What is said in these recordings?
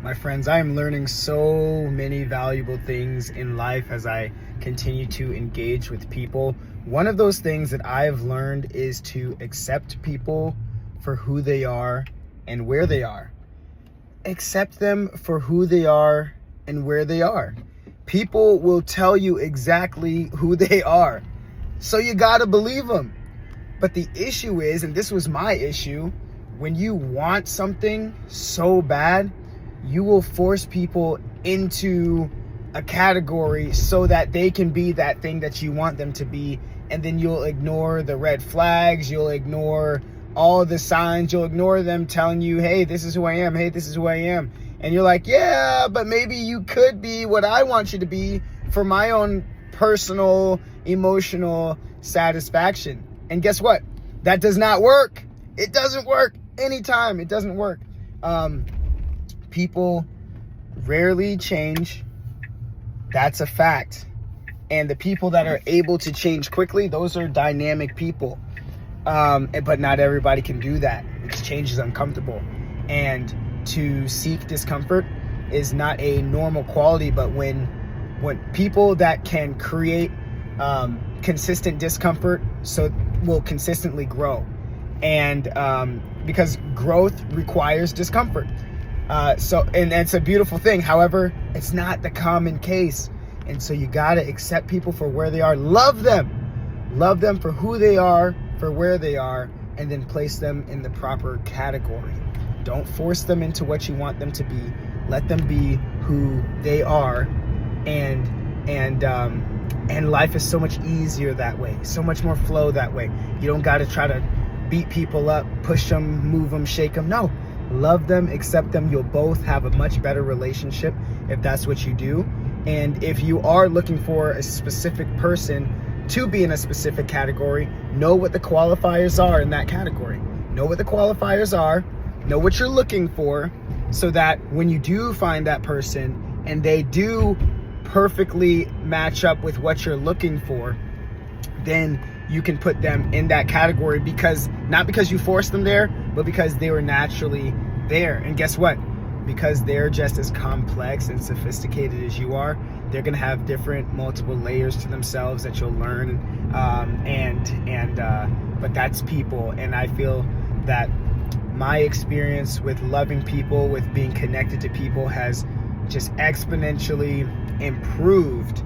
My friends, I am learning so many valuable things in life as I continue to engage with people. One of those things that I've learned is to accept people for who they are and where they are. Accept them for who they are and where they are. People will tell you exactly who they are, so you gotta believe them. But the issue is, and this was my issue, when you want something so bad, you will force people into a category so that they can be that thing that you want them to be. And then you'll ignore the red flags. You'll ignore all the signs. You'll ignore them telling you, hey, this is who I am. Hey, this is who I am. And you're like, yeah, but maybe you could be what I want you to be for my own personal, emotional satisfaction. And guess what? That does not work. It doesn't work anytime. It doesn't work. People rarely change. That's a fact. And the people that are able to change quickly, those are dynamic people. But not everybody can do that. Change is uncomfortable. And to seek discomfort is not a normal quality, but when people that can create consistent discomfort will consistently grow. And because growth requires discomfort. And it's a beautiful thing. However, it's not the common case. And so you got to accept people for where they are. Love them for who they are, for where they are, and then place them in the proper category. Don't force them into what you want them to be. Let them be who they are. And life is so much easier that way. So much more flow that way. You don't got to try to beat people up, push them, move them, shake them. No. Love them, accept them. You'll both have a much better relationship if that's what you do. And if you are looking for a specific person to be in a specific category, know what the qualifiers are in that category. Know what the qualifiers are, know what you're looking for, so that when you do find that person and they do perfectly match up with what you're looking for, then you can put them in that category, because not because you forced them there, but because they were naturally there. And guess what? Because they're just as complex and sophisticated as you are, they're going to have different multiple layers to themselves that you'll learn. But that's people. And I feel that my experience with loving people, with being connected to people, has just exponentially improved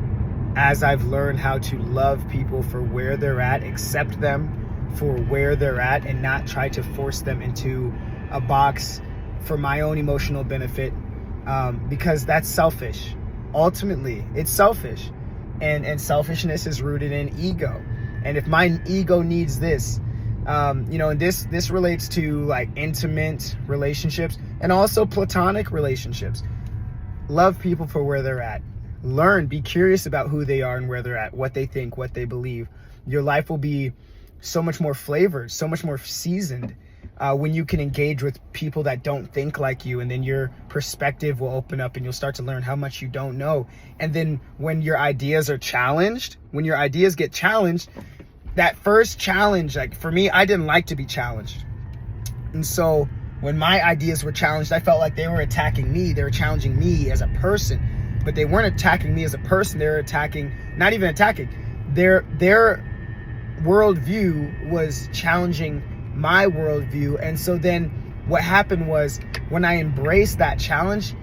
as I've learned how to love people for where they're at, accept them for where they're at, and not try to force them into a box for my own emotional benefit, because that's selfish. Ultimately, it's selfish. And selfishness is rooted in ego. And if my ego needs this, and this relates to like intimate relationships and also platonic relationships. Love people for where they're at. Learn, be curious about who they are and where they're at, what they think, what they believe. Your life will be so much more flavored, so much more seasoned when you can engage with people that don't think like you, and then your perspective will open up and you'll start to learn how much you don't know. And then when your ideas are challenged, when your ideas get challenged, that first challenge, like for me, I didn't like to be challenged. And so when my ideas were challenged, I felt like they were attacking me. They were challenging me as a person. But they weren't attacking me as a person. They were attacking, not even attacking. Their worldview was challenging my worldview. And so then what happened was, when I embraced that challenge,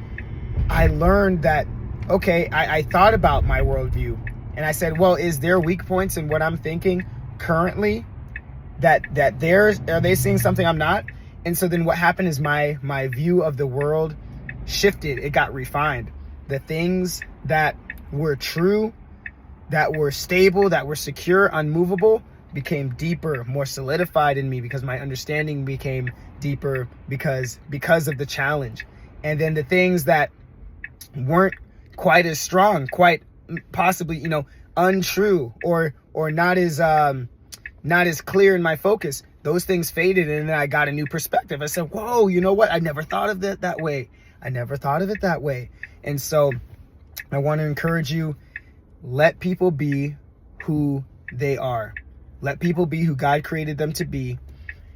I learned that, okay, I thought about my worldview. And I said, well, is there weak points in what I'm thinking currently that are they seeing something I'm not? And so then what happened is my view of the world shifted. It got refined. The things that were true, that were stable, that were secure, unmovable, became deeper, more solidified in me, because my understanding became deeper because of the challenge. And then the things that weren't quite as strong, quite possibly, untrue or not as clear in my focus, those things faded, and then I got a new perspective. I said, whoa, you know what? I never thought of it that way. And so I want to encourage you, let people be who they are. Let people be who God created them to be.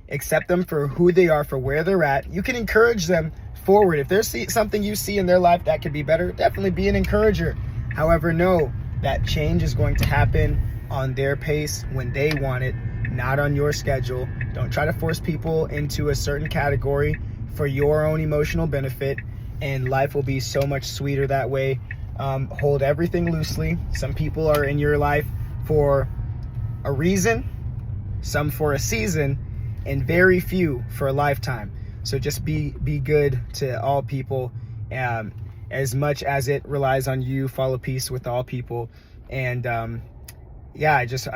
Accept them for who they are, for where they're at. You can encourage them forward. If there's something you see in their life that could be better, definitely be an encourager. However, know that change is going to happen on their pace when they want it, not on your schedule. Don't try to force people into a certain category for your own emotional benefit, and life will be so much sweeter that way. Hold everything loosely. Some people are in your life for a reason, some for a season, and very few for a lifetime. So just be good to all people, as much as it relies on you. Follow peace with all people. And I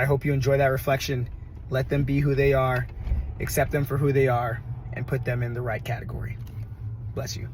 hope you enjoy that reflection. Let them be who they are, accept them for who they are, and put them in the right category. Bless you.